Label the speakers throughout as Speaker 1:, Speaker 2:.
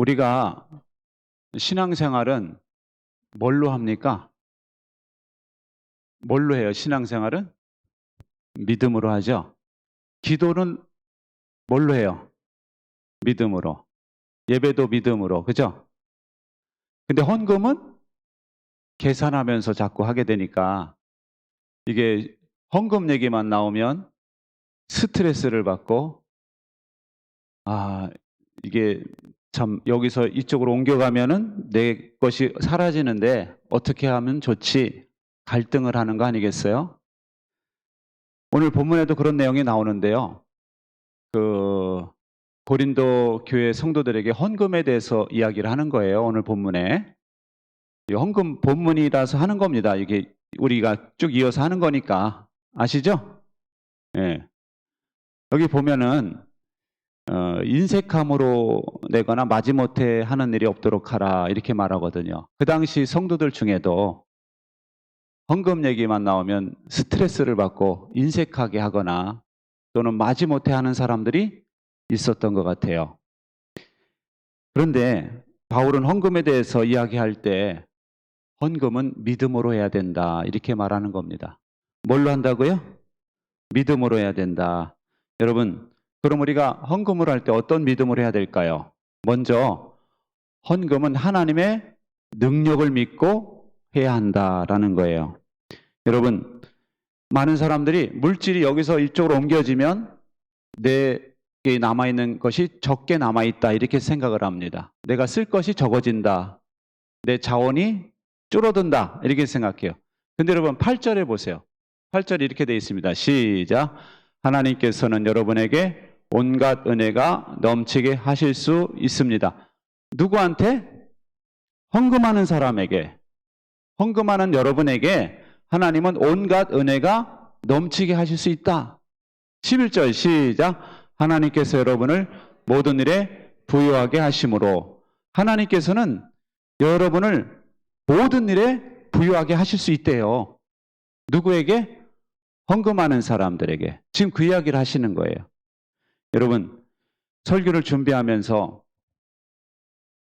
Speaker 1: 우리가 신앙생활은 뭘로 합니까? 뭘로 해요? 신앙생활은? 믿음으로 하죠. 기도는 뭘로 해요? 믿음으로. 예배도 믿음으로. 그죠? 근데 헌금은 계산하면서 자꾸 하게 되니까 이게 헌금 얘기만 나오면 스트레스를 받고, 이게 참 여기서 이쪽으로 옮겨가면은 내 것이 사라지는데 어떻게 하면 좋지? 갈등을 하는 거 아니겠어요? 오늘 본문에도 그런 내용이 나오는데요. 고린도 교회 성도들에게 헌금에 대해서 이야기를 하는 거예요. 오늘 본문에. 이 헌금 본문이라서 하는 겁니다. 이게 우리가 쭉 이어서 하는 거니까. 아시죠? 예. 여기 보면은 인색함으로 내거나 마지못해 하는 일이 없도록 하라 이렇게 말하거든요. 그 당시 성도들 중에도 헌금 얘기만 나오면 스트레스를 받고 인색하게 하거나 또는 마지못해 하는 사람들이 있었던 것 같아요. 그런데 바울은 헌금에 대해서 이야기할 때 헌금은 믿음으로 해야 된다 이렇게 말하는 겁니다. 뭘로 한다고요? 믿음으로 해야 된다. 여러분, 그럼 우리가 헌금을 할 때 어떤 믿음으로 해야 될까요? 먼저 헌금은 하나님의 능력을 믿고 해야 한다라는 거예요. 여러분, 많은 사람들이 물질이 여기서 이쪽으로 옮겨지면 내게 남아있는 것이 적게 남아있다 이렇게 생각을 합니다. 내가 쓸 것이 적어진다. 내 자원이 줄어든다 이렇게 생각해요. 근데 여러분 8절에 보세요. 8절이 이렇게 되어 있습니다. 시작. 하나님께서는 여러분에게 온갖 은혜가 넘치게 하실 수 있습니다. 누구한테? 헌금하는 사람에게. 헌금하는 여러분에게 하나님은 온갖 은혜가 넘치게 하실 수 있다. 11절 시작. 하나님께서 여러분을 모든 일에 부유하게 하심으로 하나님께서는 여러분을 모든 일에 부유하게 하실 수 있대요. 누구에게? 헌금하는 사람들에게. 지금 그 이야기를 하시는 거예요. 여러분, 설교를 준비하면서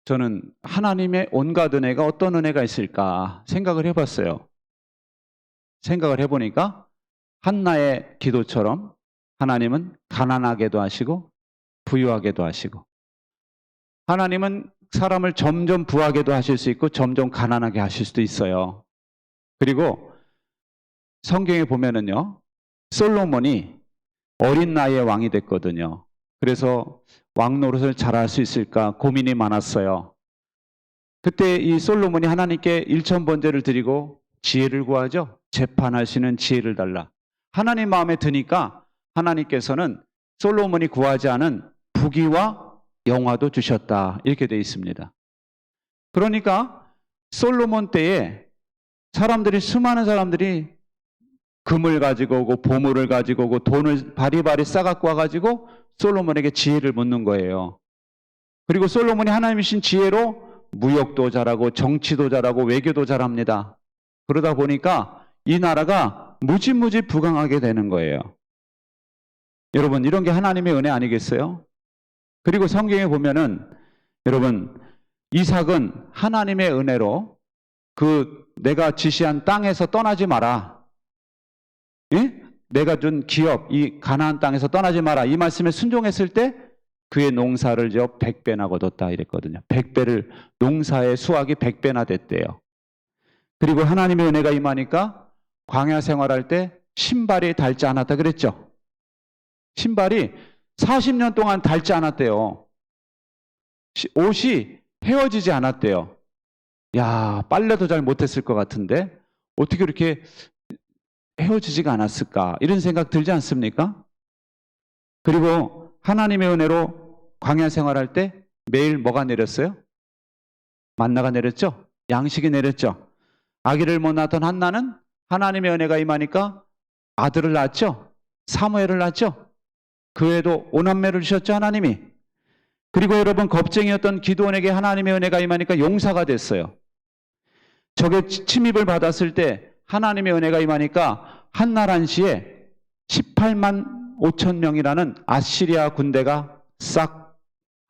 Speaker 1: 저는 하나님의 온갖 은혜가 어떤 은혜가 있을까 생각을 해봤어요. 생각을 해보니까 한나의 기도처럼 하나님은 가난하게도 하시고 부유하게도 하시고, 하나님은 사람을 점점 부하게도 하실 수 있고 점점 가난하게 하실 수도 있어요. 그리고 성경에 보면은요, 솔로몬이 어린 나이에 왕이 됐거든요. 그래서 왕 노릇을 잘할 수 있을까 고민이 많았어요. 그때 이 솔로몬이 하나님께 일천번제를 드리고 지혜를 구하죠. 재판할 수 있는 지혜를 달라. 하나님 마음에 드니까 하나님께서는 솔로몬이 구하지 않은 부귀와 영화도 주셨다 이렇게 되어 있습니다. 그러니까 솔로몬 때에 수많은 사람들이 금을 가지고 오고 보물을 가지고 오고 돈을 바리바리 싸갖고 와가지고 솔로몬에게 지혜를 묻는 거예요. 그리고 솔로몬이 하나님이신 지혜로 무역도 잘하고 정치도 잘하고 외교도 잘합니다. 그러다 보니까 이 나라가 무지무지 부강하게 되는 거예요. 여러분, 이런 게 하나님의 은혜 아니겠어요? 그리고 성경에 보면은 여러분, 이삭은 하나님의 은혜로 내가 지시한 땅에서 떠나지 마라. 예? 내가 준 기업, 이 가나안 땅에서 떠나지 마라. 이 말씀에 순종했을 때 그의 농사를 100배나 거뒀다 이랬거든요. 100배를, 농사의 수확이 100배나 됐대요. 그리고 하나님의 은혜가 임하니까 광야 생활할 때 신발이 닳지 않았다 그랬죠. 신발이 40년 동안 닳지 않았대요. 옷이 헤어지지 않았대요. 야, 빨래도 잘 못했을 것 같은데 어떻게 이렇게 헤어지지가 않았을까? 이런 생각 들지 않습니까? 그리고 하나님의 은혜로 광야 생활할 때 매일 뭐가 내렸어요? 만나가 내렸죠? 양식이 내렸죠? 아기를 못 낳았던 한나는 하나님의 은혜가 임하니까 아들을 낳았죠? 사무엘을 낳았죠? 그 외에도 오남매를 주셨죠, 하나님이. 그리고 여러분, 겁쟁이였던 기드온에게 하나님의 은혜가 임하니까 용사가 됐어요. 적의 침입을 받았을 때 하나님의 은혜가 임하니까 한날 한시에 18만 5천 명이라는 아시리아 군대가 싹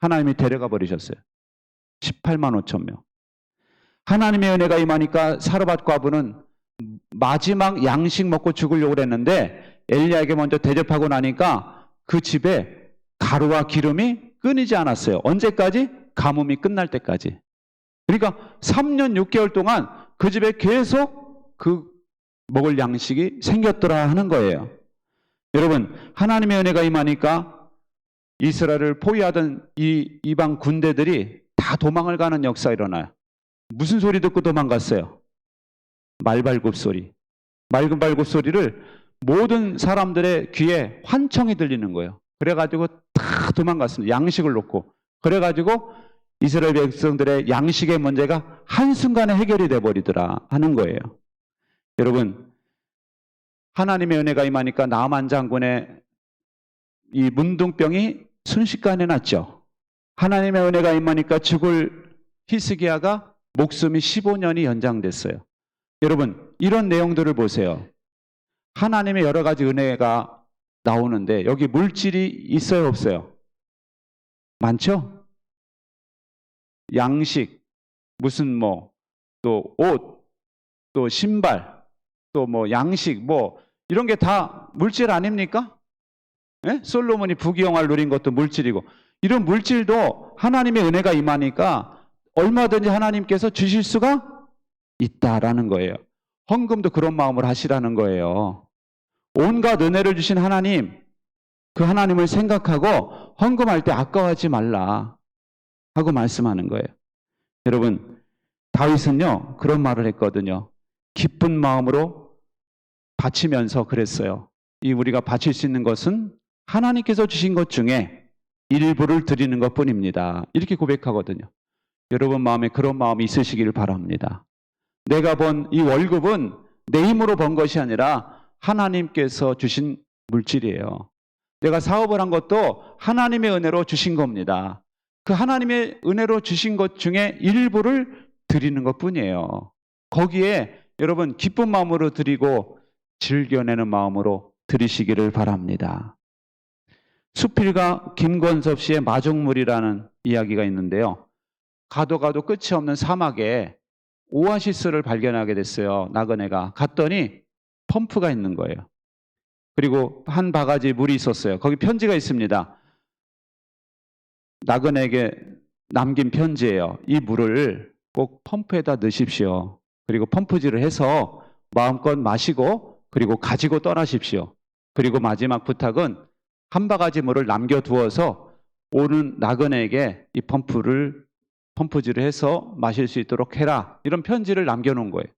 Speaker 1: 하나님이 데려가 버리셨어요. 18만 5천 명. 하나님의 은혜가 임하니까 사르밧 과부는 마지막 양식 먹고 죽으려고 그랬는데 엘리야에게 먼저 대접하고 나니까 그 집에 가루와 기름이 끊이지 않았어요. 언제까지? 가뭄이 끝날 때까지. 그러니까 3년 6개월 동안 그 집에 계속 그 먹을 양식이 생겼더라 하는 거예요. 여러분, 하나님의 은혜가 임하니까 이스라엘을 포위하던 이 이방 군대들이 다 도망을 가는 역사가 일어나요. 무슨 소리 듣고 도망갔어요? 말발굽 소리. 말발굽 소리를 모든 사람들의 귀에 환청이 들리는 거예요. 그래가지고 다 도망갔습니다. 양식을 놓고. 그래가지고 이스라엘 백성들의 양식의 문제가 한순간에 해결이 돼버리더라 하는 거예요. 여러분, 하나님의 은혜가 임하니까 나만 장군의 이 문둥병이 순식간에 났죠. 하나님의 은혜가 임하니까 죽을 히스기야가 목숨이 15년이 연장됐어요. 여러분, 이런 내용들을 보세요. 하나님의 여러 가지 은혜가 나오는데 여기 물질이 있어요, 없어요? 많죠? 양식, 무슨 또 옷, 또 신발, 또 양식, 이런 게 다 물질 아닙니까? 예? 솔로몬이 부귀영화를 누린 것도 물질이고, 이런 물질도 하나님의 은혜가 임하니까 얼마든지 하나님께서 주실 수가 있다라는 거예요. 헌금도 그런 마음을 하시라는 거예요. 온갖 은혜를 주신 하나님, 그 하나님을 생각하고 헌금할 때 아까워하지 말라 하고 말씀하는 거예요. 여러분, 다윗은요 그런 말을 했거든요. 기쁜 마음으로 바치면서 그랬어요. 우리가 바칠 수 있는 것은 하나님께서 주신 것 중에 일부를 드리는 것뿐입니다. 이렇게 고백하거든요. 여러분 마음에 그런 마음이 있으시기를 바랍니다. 내가 번 이 월급은 내 힘으로 번 것이 아니라 하나님께서 주신 물질이에요. 내가 사업을 한 것도 하나님의 은혜로 주신 겁니다. 그 하나님의 은혜로 주신 것 중에 일부를 드리는 것뿐이에요. 거기에 여러분 기쁜 마음으로 드리고 즐겨내는 마음으로 드리시기를 바랍니다. 수필가 김권섭 씨의 마중물이라는 이야기가 있는데요. 가도 끝이 없는 사막에 오아시스를 발견하게 됐어요. 나그네가. 갔더니 펌프가 있는 거예요. 그리고 한 바가지 물이 있었어요. 거기 편지가 있습니다. 나그네에게 남긴 편지예요. 이 물을 꼭 펌프에다 넣으십시오. 그리고 펌프질을 해서 마음껏 마시고 그리고 가지고 떠나십시오. 그리고 마지막 부탁은 한 바가지 물을 남겨두어서 오는 나그네에게 이 펌프질을 해서 마실 수 있도록 해라. 이런 편지를 남겨놓은 거예요.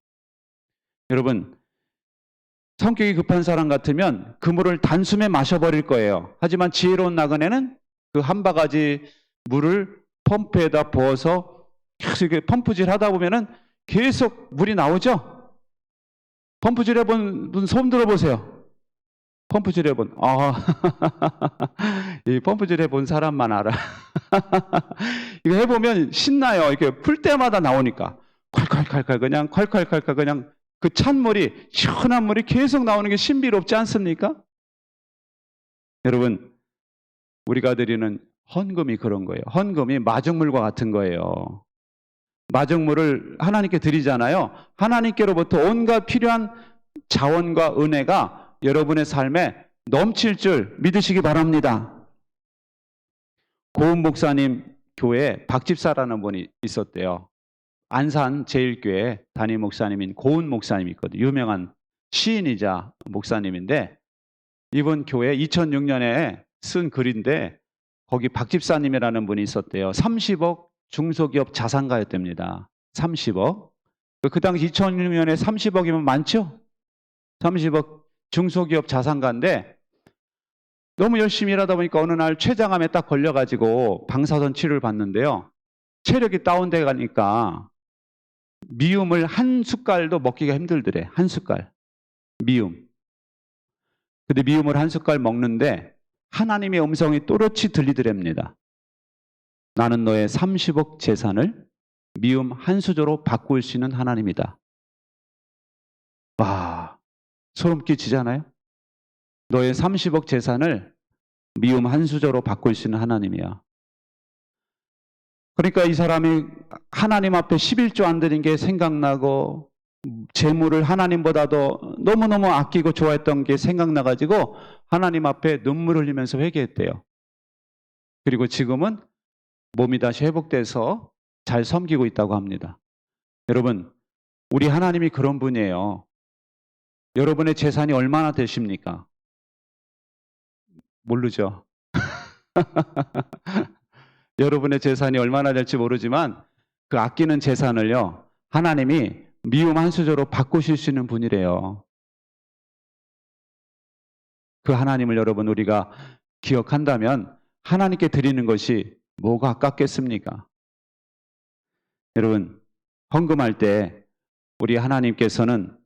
Speaker 1: 여러분, 성격이 급한 사람 같으면 그 물을 단숨에 마셔버릴 거예요. 하지만 지혜로운 나그네는 그 한 바가지 물을 펌프에다 부어서 계속 이렇게 펌프질 하다 보면은 계속 물이 나오죠? 펌프질 해본 분 손 들어보세요. 펌프질 해본, 이 펌프질 해본 사람만 알아. 이거 해보면 신나요. 이렇게 풀 때마다 나오니까. 콸콸콸콸 그냥 콸콸콸콸 그냥 그 찬물이, 시원한 물이 계속 나오는 게 신비롭지 않습니까? 여러분, 우리가 드리는 헌금이 그런 거예요. 헌금이 마중물과 같은 거예요. 마중물을 하나님께 드리잖아요. 하나님께로부터 온갖 필요한 자원과 은혜가 여러분의 삶에 넘칠 줄 믿으시기 바랍니다. 고은 목사님 교회에 박집사라는 분이 있었대요. 안산 제일교회 담임 목사님인 고은 목사님이 있거든요. 유명한 시인이자 목사님인데 이분 교회 2006년에 쓴 글인데 거기 박집사님이라는 분이 있었대요. 30억 중소기업 자산가였답니다. 30억. 그 당시 2006년에 30억이면 많죠? 30억 중소기업 자산가인데 너무 열심히 일하다 보니까 어느 날 췌장암에 딱 걸려가지고 방사선 치료를 받는데요. 체력이 다운돼 가니까 미움을 한 숟갈도 먹기가 힘들더래. 한 숟갈. 미움. 근데 미움을 한 숟갈 먹는데 하나님의 음성이 또렷이 들리더랍니다. 나는 너의 30억 재산을 미움 한 수저로 바꿀 수 있는 하나님이다. 와, 소름 끼치잖아요? 너의 30억 재산을 미움 한 수저로 바꿀 수 있는 하나님이야. 그러니까 이 사람이 하나님 앞에 11조 안 드린 게 생각나고 재물을 하나님보다도 너무너무 아끼고 좋아했던 게 생각나가지고 하나님 앞에 눈물 흘리면서 회개했대요. 그리고 지금은 몸이 다시 회복돼서 잘 섬기고 있다고 합니다. 여러분, 우리 하나님이 그런 분이에요. 여러분의 재산이 얼마나 되십니까? 모르죠. 여러분의 재산이 얼마나 될지 모르지만 그 아끼는 재산을요, 하나님이 미움 한 수저로 바꾸실 수 있는 분이래요. 그 하나님을 여러분 우리가 기억한다면 하나님께 드리는 것이 뭐가 아깝겠습니까? 여러분, 헌금할 때 우리 하나님께서는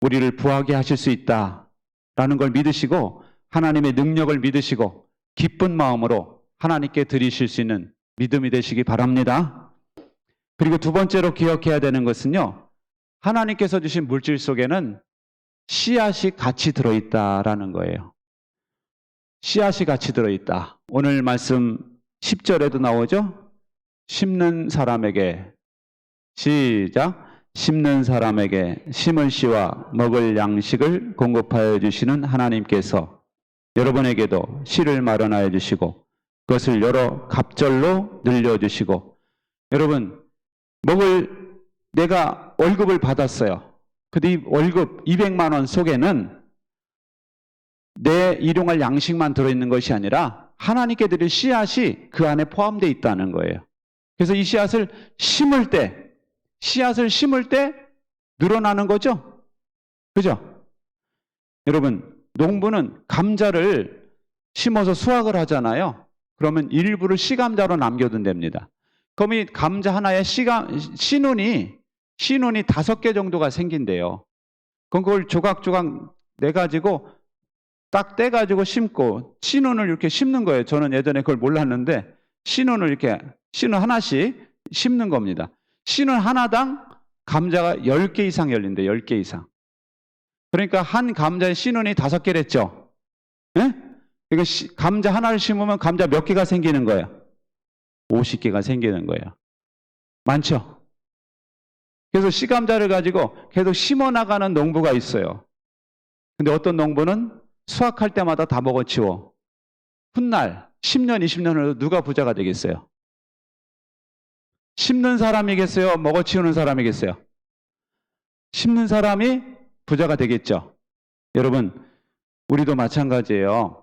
Speaker 1: 우리를 부하게 하실 수 있다라는 걸 믿으시고 하나님의 능력을 믿으시고 기쁜 마음으로 하나님께 드리실 수 있는 믿음이 되시기 바랍니다. 그리고 두 번째로 기억해야 되는 것은요, 하나님께서 주신 물질 속에는 씨앗이 같이 들어있다라는 거예요. 씨앗이 같이 들어있다. 오늘 말씀 10절에도 나오죠? 심는 사람에게, 시작, 심는 사람에게 심을 씨와 먹을 양식을 공급하여 주시는 하나님께서 여러분에게도 씨를 마련하여 주시고 그것을 여러 갑절로 늘려주시고, 여러분, 내가 월급을 받았어요. 근데 이 월급 200만 원 속에는 내 일용할 양식만 들어있는 것이 아니라 하나님께 드릴 씨앗이 그 안에 포함되어 있다는 거예요. 그래서 이 씨앗을 심을 때 늘어나는 거죠? 그죠? 여러분, 농부는 감자를 심어서 수확을 하잖아요. 그러면 일부를 씨감자로 남겨둔답니다. 그럼 이 감자 하나에 씨눈이 5개 정도가 생긴대요. 그럼 그걸 조각조각 내가지고 딱 떼가지고 심고 씨눈을 이렇게 심는 거예요. 저는 예전에 그걸 몰랐는데 씨눈을 하나씩 심는 겁니다. 씨눈 하나당 감자가 10개 이상 열린대요. 10개 이상. 그러니까 한 감자에 씨눈이 5개랬죠. 예? 그러니까 감자 하나를 심으면 감자 몇 개가 생기는 거예요? 50개가 생기는 거예요. 많죠? 그래서 씨감자를 가지고 계속 심어 나가는 농부가 있어요. 근데 어떤 농부는 수확할 때마다 다 먹어치워. 훗날 10년, 20년 후에도 누가 부자가 되겠어요? 심는 사람이겠어요? 먹어치우는 사람이겠어요? 심는 사람이 부자가 되겠죠. 여러분, 우리도 마찬가지예요.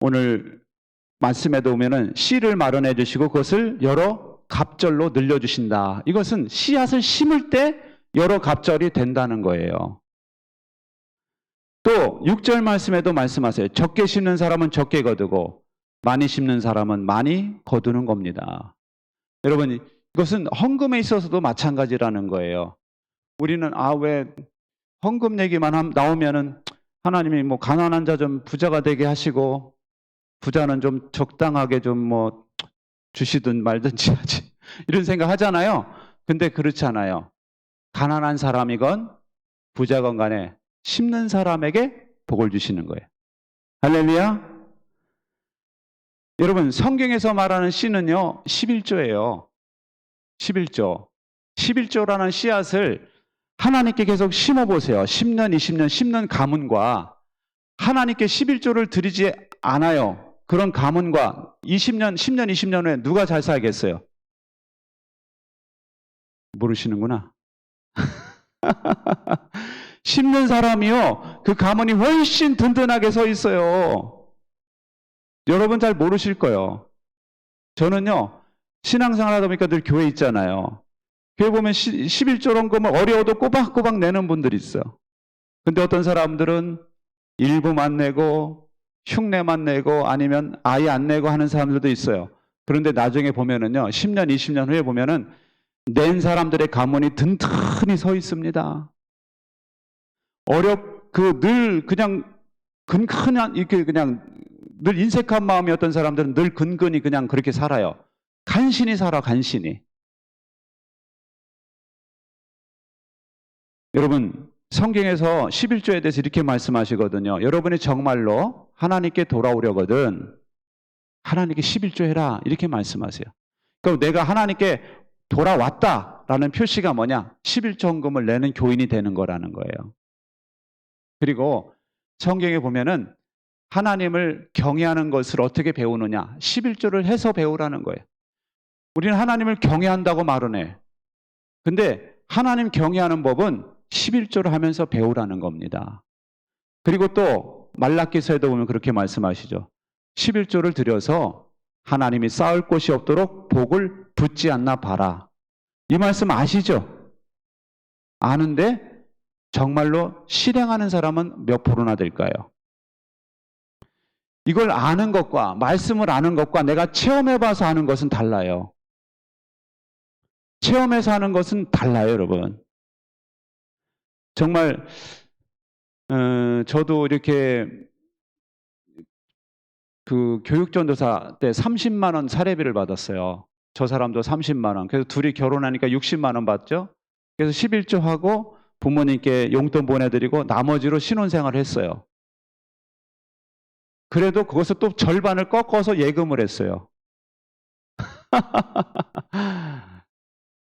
Speaker 1: 오늘 말씀에도 보면은 씨를 마련해 주시고 그것을 여러 갑절로 늘려주신다. 이것은 씨앗을 심을 때 여러 갑절이 된다는 거예요. 또 6절 말씀에도 말씀하세요. 적게 심는 사람은 적게 거두고 많이 심는 사람은 많이 거두는 겁니다. 여러분, 이것은 헌금에 있어서도 마찬가지라는 거예요. 우리는 왜 헌금 얘기만 나오면은 하나님이 뭐 가난한 자 좀 부자가 되게 하시고 부자는 좀 적당하게 좀 뭐 주시든 말든지 하지 이런 생각 하잖아요. 근데 그렇지 않아요. 가난한 사람이건 부자건 간에 심는 사람에게 복을 주시는 거예요. 할렐루야. 여러분, 성경에서 말하는 씨는요 11조예요. 11조. 11조라는 씨앗을 하나님께 계속 심어보세요. 10년, 20년 심는 가문과 하나님께 11조를 드리지 않아요. 그런 가문과 20년, 10년, 20년 후에 누가 잘 살겠어요? 모르시는구나. 심는 사람이요, 그 가문이 훨씬 든든하게 서 있어요. 여러분 잘 모르실 거예요. 저는요, 신앙생활 하다 보니까 늘 교회 있잖아요. 교회 보면 11조 헌금을 어려워도 꼬박꼬박 내는 분들이 있어요. 근데 어떤 사람들은 일부만 내고 흉내만 내고 아니면 아예 안 내고 하는 사람들도 있어요. 그런데 나중에 보면은요, 10년, 20년 후에 보면은 낸 사람들의 가문이 든든히 서 있습니다. 늘 그냥 근근한, 이렇게 그냥 늘 인색한 마음이었던 사람들은 늘 근근히 그냥 그렇게 살아요. 간신히 살아, 간신히. 여러분, 성경에서 11조에 대해서 이렇게 말씀하시거든요. 여러분이 정말로 하나님께 돌아오려거든 하나님께 11조 해라 이렇게 말씀하세요. 그럼 내가 하나님께 돌아왔다라는 표시가 뭐냐? 11조 헌금을 내는 교인이 되는 거라는 거예요. 그리고 성경에 보면은 하나님을 경외하는 것을 어떻게 배우느냐? 11조를 해서 배우라는 거예요. 우리는 하나님을 경외한다고 말은 해. 근데 하나님 경외하는 법은 11조를 하면서 배우라는 겁니다. 그리고 또 말라기서에도 보면 그렇게 말씀하시죠. 11조를 드려서 하나님이 쌓을 곳이 없도록 복을 붓지 않나 봐라. 이 말씀 아시죠? 아는데 정말로 실행하는 사람은 몇 프로나 될까요? 이걸 아는 것과 말씀을 아는 것과 내가 체험해봐서 아는 것은 달라요. 체험해서 하는 것은 달라요, 여러분. 정말 저도 이렇게 그 교육전도사 때 30만 원 사례비를 받았어요. 저 사람도 30만 원. 그래서 둘이 결혼하니까 60만 원 받죠. 그래서 11조 하고 부모님께 용돈 보내드리고 나머지로 신혼생활을 했어요. 그래도 그것을 또 절반을 꺾어서 예금을 했어요.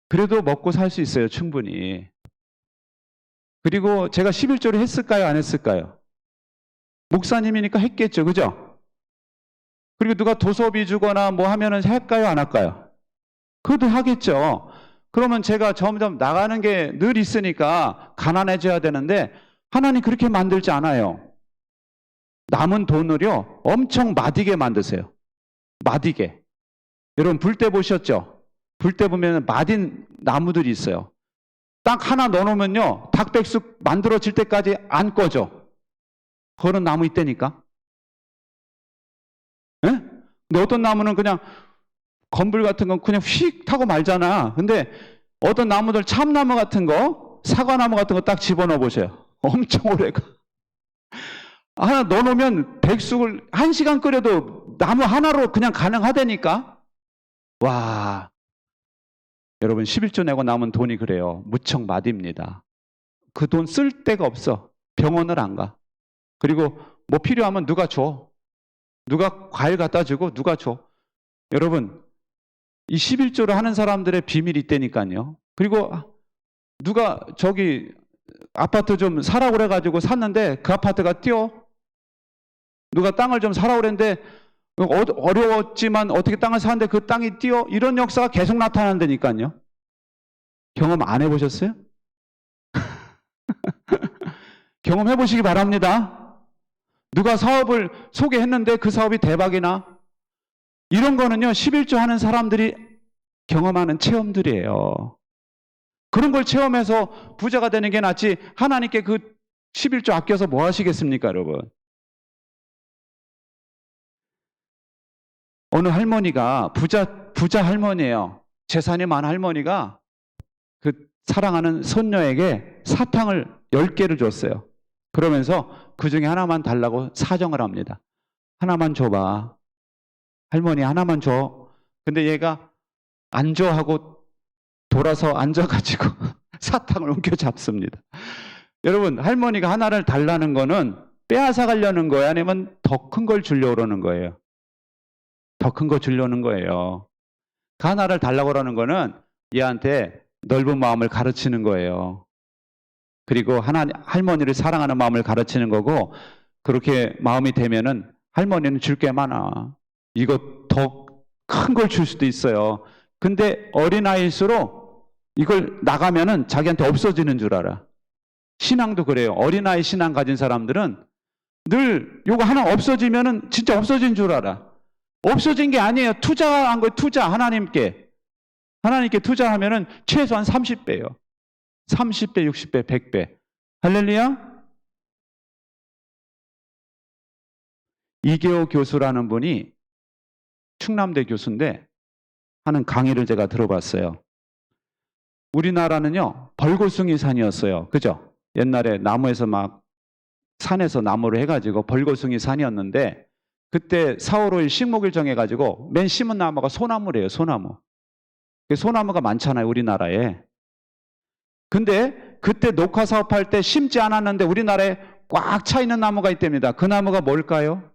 Speaker 1: 그래도 먹고 살 수 있어요, 충분히. 그리고 제가 11조를 했을까요, 안 했을까요? 목사님이니까 했겠죠, 그죠? 그리고 누가 도서비 주거나 뭐 하면은 할까요, 안 할까요? 그것도 하겠죠. 그러면 제가 점점 나가는 게 늘 있으니까 가난해져야 되는데 하나님 그렇게 만들지 않아요. 남은 돈을요 엄청 마디게 만드세요. 마디게. 여러분 불 때 보셨죠? 불 때 보면 마딘 나무들이 있어요. 딱 하나 넣어놓으면요 닭백숙 만들어질 때까지 안 꺼져. 그런 나무 있다니까. 예? 근데 어떤 나무는 그냥 건불 같은 건 그냥 휙 타고 말잖아. 근데 어떤 나무들 참나무 같은 거, 사과나무 같은 거 딱 집어넣어 보세요. 엄청 오래 가. 하나 넣어놓으면 백숙을 1시간 끓여도 나무 하나로 그냥 가능하다니까. 와, 여러분 11조 내고 남은 돈이 그래요. 무척 마디입니다. 그 돈 쓸 데가 없어. 병원을 안 가. 그리고 뭐 필요하면 누가 줘. 누가 과일 갖다 주고 누가 줘. 여러분 이 11조를 하는 사람들의 비밀이 있다니까요. 그리고 누가 저기 아파트 좀 사라고 그래가지고 샀는데 그 아파트가 뛰어. 누가 땅을 좀 사라고 그랬는데 어려웠지만 어떻게 땅을 사는데 그 땅이 뛰어. 이런 역사가 계속 나타난다니까요. 경험 안 해보셨어요? 경험해 보시기 바랍니다. 누가 사업을 소개했는데 그 사업이 대박이나. 이런 거는요 11조 하는 사람들이 경험하는 체험들이에요. 그런 걸 체험해서 부자가 되는 게 낫지 하나님께 그 11조 아껴서 뭐 하시겠습니까, 여러분? 어느 할머니가 부자 할머니예요. 재산이 많은 할머니가 그 사랑하는 손녀에게 사탕을 10개를 줬어요. 그러면서 그 중에 하나만 달라고 사정을 합니다. 하나만 줘봐. 할머니 하나만 줘. 근데 얘가 안 줘 하고 돌아서 앉아가지고 사탕을 옮겨잡습니다. 여러분 할머니가 하나를 달라는 거는 빼앗아 가려는 거예요? 아니면 더 큰 걸 주려고 그러는 거예요? 더 큰 거 주려는 거예요. 그 하나를 달라고 그러는 거는 얘한테 넓은 마음을 가르치는 거예요. 그리고 할머니를 사랑하는 마음을 가르치는 거고, 그렇게 마음이 되면은 할머니는 줄 게 많아. 이거 더 큰 걸 줄 수도 있어요. 근데 어린아이일수록 이걸 나가면은 자기한테 없어지는 줄 알아. 신앙도 그래요. 어린아이 신앙 가진 사람들은 늘 요거 하나 없어지면은 진짜 없어진 줄 알아. 없어진 게 아니에요. 투자한 거예요. 투자. 하나님께 투자하면은 최소한 30배예요. 30배, 60배, 100배. 할렐루야. 이계호 교수라는 분이 충남대 교수인데 하는 강의를 제가 들어봤어요. 우리나라는요 벌고숭이 산이었어요. 그죠? 옛날에 나무에서 막 산에서 나무를 해가지고 벌고숭이 산이었는데, 그때 4월 5일 식목일 정해가지고 맨 심은 나무가 소나무래요. 소나무. 소나무가 많잖아요, 우리나라에. 근데 그때 녹화 사업할 때 심지 않았는데 우리나라에 꽉 차 있는 나무가 있답니다. 그 나무가 뭘까요?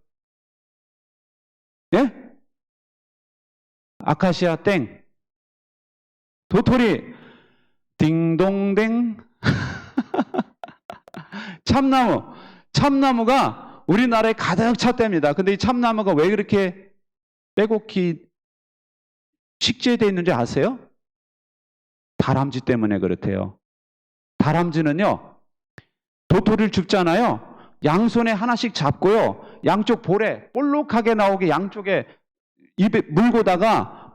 Speaker 1: 예? 아카시아 땡. 도토리 딩동댕. 참나무. 참나무가 우리나라에 가득 찼답니다. 근데 이 참나무가 왜 그렇게 빼곡히 식재되어 있는지 아세요? 다람쥐 때문에 그렇대요. 다람쥐는요, 도토리를 줍잖아요. 양손에 하나씩 잡고요. 양쪽 볼에 볼록하게 나오게 양쪽에 입에 물어다가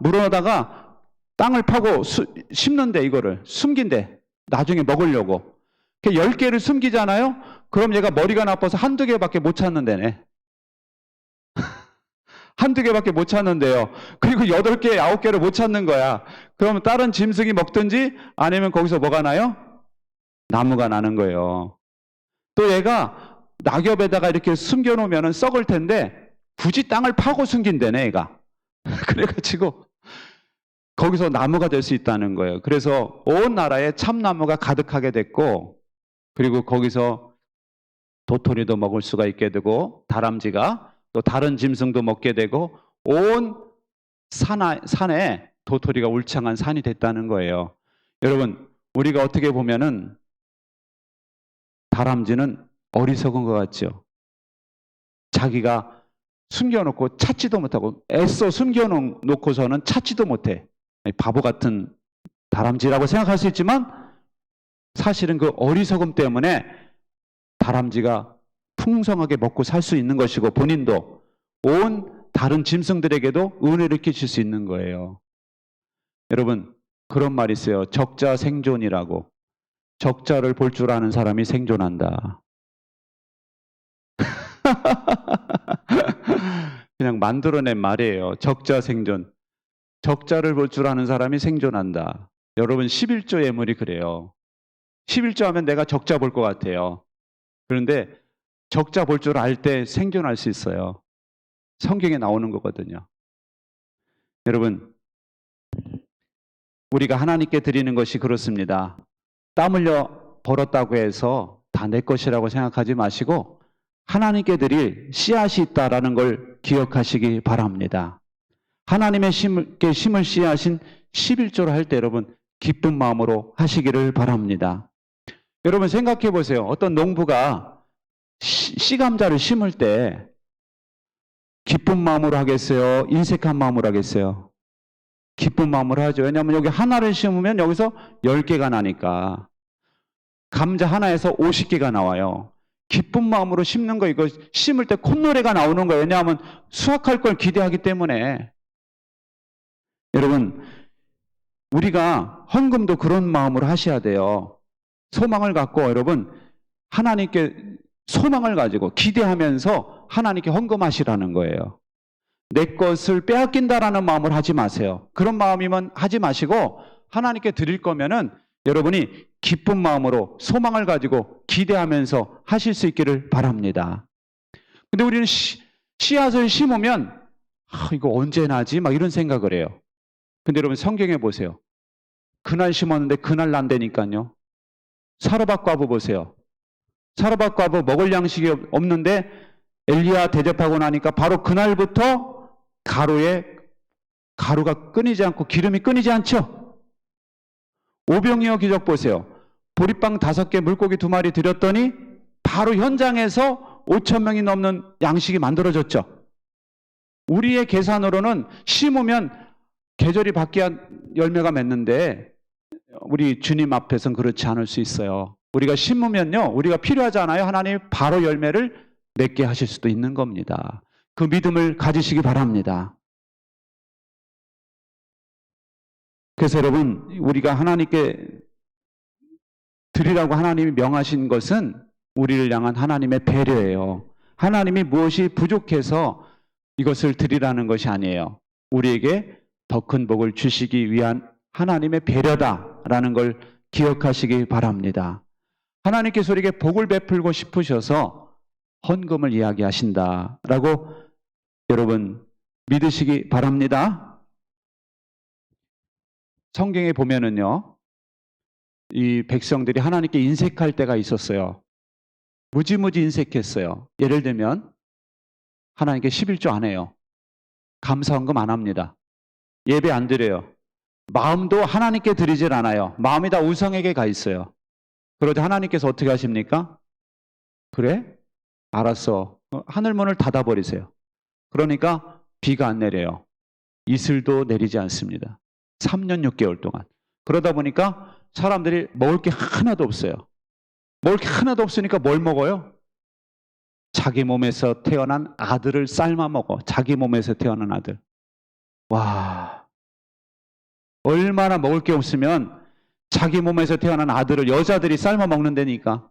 Speaker 1: 땅을 파고 심는데 이거를 숨긴대. 나중에 먹으려고. 10개를 숨기잖아요. 그럼 얘가 머리가 나빠서 한두 개밖에 못 찾는데네. 한두 개밖에 못 찾는데요. 그리고 8개, 9개를 못 찾는 거야. 그러면 다른 짐승이 먹든지 아니면 거기서 뭐가 나요? 나무가 나는 거예요. 또 얘가 낙엽에다가 이렇게 숨겨놓으면 썩을 텐데 굳이 땅을 파고 숨긴대네, 얘가. 그래가지고 거기서 나무가 될 수 있다는 거예요. 그래서 온 나라에 참나무가 가득하게 됐고, 그리고 거기서 도토리도 먹을 수가 있게 되고, 다람쥐가 또 다른 짐승도 먹게 되고, 온 산에 도토리가 울창한 산이 됐다는 거예요. 여러분, 우리가 어떻게 보면은 다람쥐는 어리석은 것 같죠? 자기가 숨겨놓고 찾지도 못하고 애써 숨겨놓고서는 찾지도 못해. 바보 같은 다람쥐라고 생각할 수 있지만 사실은 그 어리석음 때문에 다람쥐가 풍성하게 먹고 살 수 있는 것이고 본인도 온 다른 짐승들에게도 은혜를 끼칠 수 있는 거예요. 여러분, 그런 말이 있어요. 적자 생존이라고. 적자를 볼 줄 아는 사람이 생존한다. 그냥 만들어낸 말이에요. 적자 생존. 적자를 볼 줄 아는 사람이 생존한다. 여러분, 11조 예물이 그래요. 11조 하면 내가 적자 볼 것 같아요. 그런데 적자 볼 줄 알 때 생존할 수 있어요. 성경에 나오는 거거든요. 여러분, 우리가 하나님께 드리는 것이 그렇습니다. 땀 흘려 벌었다고 해서 다 내 것이라고 생각하지 마시고 하나님께 드릴 씨앗이 있다라는 걸 기억하시기 바랍니다. 하나님의 심을 씨앗인 11조를 할 때 여러분 기쁜 마음으로 하시기를 바랍니다. 여러분 생각해 보세요. 어떤 농부가 씨감자를 심을 때 기쁜 마음으로 하겠어요? 인색한 마음으로 하겠어요? 기쁜 마음으로 하죠. 왜냐하면 여기 하나를 심으면 여기서 10개가 나니까. 감자 하나에서 50개가 나와요. 기쁜 마음으로 심는 거, 이거 심을 때 콧노래가 나오는 거예요. 왜냐하면 수확할 걸 기대하기 때문에. 여러분, 우리가 헌금도 그런 마음으로 하셔야 돼요. 소망을 갖고 여러분, 하나님께 소망을 가지고 기대하면서 하나님께 헌금하시라는 거예요. 내 것을 빼앗긴다라는 마음을 하지 마세요. 그런 마음이면 하지 마시고 하나님께 드릴 거면은 여러분이 기쁜 마음으로 소망을 가지고 기대하면서 하실 수 있기를 바랍니다. 근데 우리는 씨앗을 심으면 이거 언제 나지? 막 이런 생각을 해요. 근데 여러분 성경에 보세요. 그날 심었는데 그날 난다니까요. 사르밧 과부 보세요. 사르밧 과부 먹을 양식이 없는데 엘리야 대접하고 나니까 바로 그날부터 가루가 끊이지 않고 기름이 끊이지 않죠. 오병이어 기적 보세요. 보리빵 5개, 물고기 2마리 드렸더니 바로 현장에서 5,000명이 넘는 양식이 만들어졌죠. 우리의 계산으로는 심으면 계절이 바뀌어야 열매가 맺는데 우리 주님 앞에서는 그렇지 않을 수 있어요. 우리가 심으면요, 우리가 필요하잖아요. 하나님 바로 열매를 맺게 하실 수도 있는 겁니다. 그 믿음을 가지시기 바랍니다. 그래서 여러분, 우리가 하나님께 드리라고 하나님이 명하신 것은 우리를 향한 하나님의 배려예요. 하나님이 무엇이 부족해서 이것을 드리라는 것이 아니에요. 우리에게 더 큰 복을 주시기 위한 하나님의 배려다라는 걸 기억하시기 바랍니다. 하나님께서 우리에게 복을 베풀고 싶으셔서 헌금을 이야기하신다라고 여러분 믿으시기 바랍니다. 성경에 보면은요, 이 백성들이 하나님께 인색할 때가 있었어요. 무지무지 인색했어요. 예를 들면 하나님께 11조 안 해요. 감사헌금 안 합니다. 예배 안 드려요. 마음도 하나님께 드리질 않아요. 마음이 다 우상에게 가 있어요. 그러자 하나님께서 어떻게 하십니까? 그래? 알았어. 하늘 문을 닫아버리세요. 그러니까 비가 안 내려요. 이슬도 내리지 않습니다. 3년 6개월 동안. 그러다 보니까 사람들이 먹을 게 하나도 없어요. 먹을 게 하나도 없으니까 뭘 먹어요? 자기 몸에서 태어난 아들을 삶아 먹어. 자기 몸에서 태어난 아들. 와, 얼마나 먹을 게 없으면 자기 몸에서 태어난 아들을 여자들이 삶아 먹는다니까.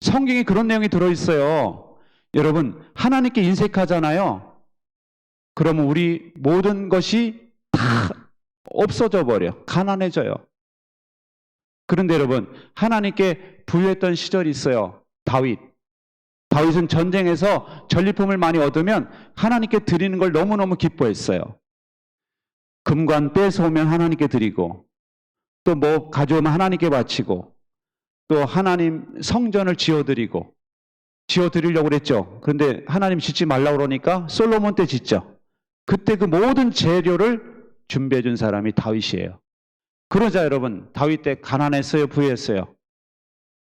Speaker 1: 성경에 그런 내용이 들어있어요. 여러분, 하나님께 인색하잖아요. 그러면 우리 모든 것이 다 없어져 버려. 가난해져요. 그런데 여러분, 하나님께 부유했던 시절이 있어요. 다윗은 전쟁에서 전리품을 많이 얻으면 하나님께 드리는 걸 너무너무 기뻐했어요. 금관 뺏어오면 하나님께 드리고, 또 뭐 가져오면 하나님께 바치고, 또 하나님 성전을 지어드리려고 그랬죠. 그런데 하나님 짓지 말라고 그러니까 솔로몬 때 짓죠. 그때 그 모든 재료를 준비해 준 사람이 다윗이에요. 그러자 여러분, 다윗 때 가난했어요, 부유했어요?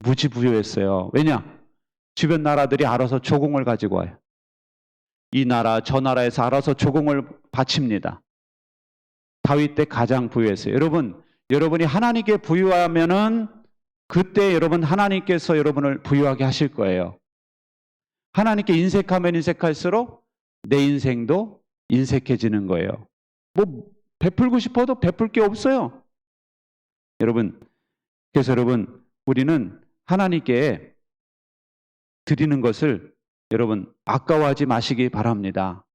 Speaker 1: 무지 부유했어요. 왜냐? 주변 나라들이 알아서 조공을 가지고 와요. 이 나라 저 나라에서 알아서 조공을 바칩니다. 다윗 때 가장 부유했어요. 여러분이 하나님께 부유하면은 그때 여러분 하나님께서 여러분을 부유하게 하실 거예요. 하나님께 인색하면 인색할수록 내 인생도 인색해지는 거예요. 뭐 베풀고 싶어도 베풀 게 없어요. 그래서 여러분 우리는 하나님께 드리는 것을 여러분 아까워하지 마시기 바랍니다.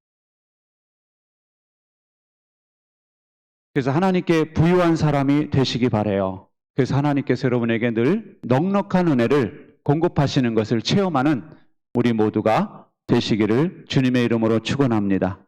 Speaker 1: 그래서 하나님께 부유한 사람이 되시기 바라요. 그래서 하나님께서 여러분에게 늘 넉넉한 은혜를 공급하시는 것을 체험하는 우리 모두가 되시기를 주님의 이름으로 축원합니다.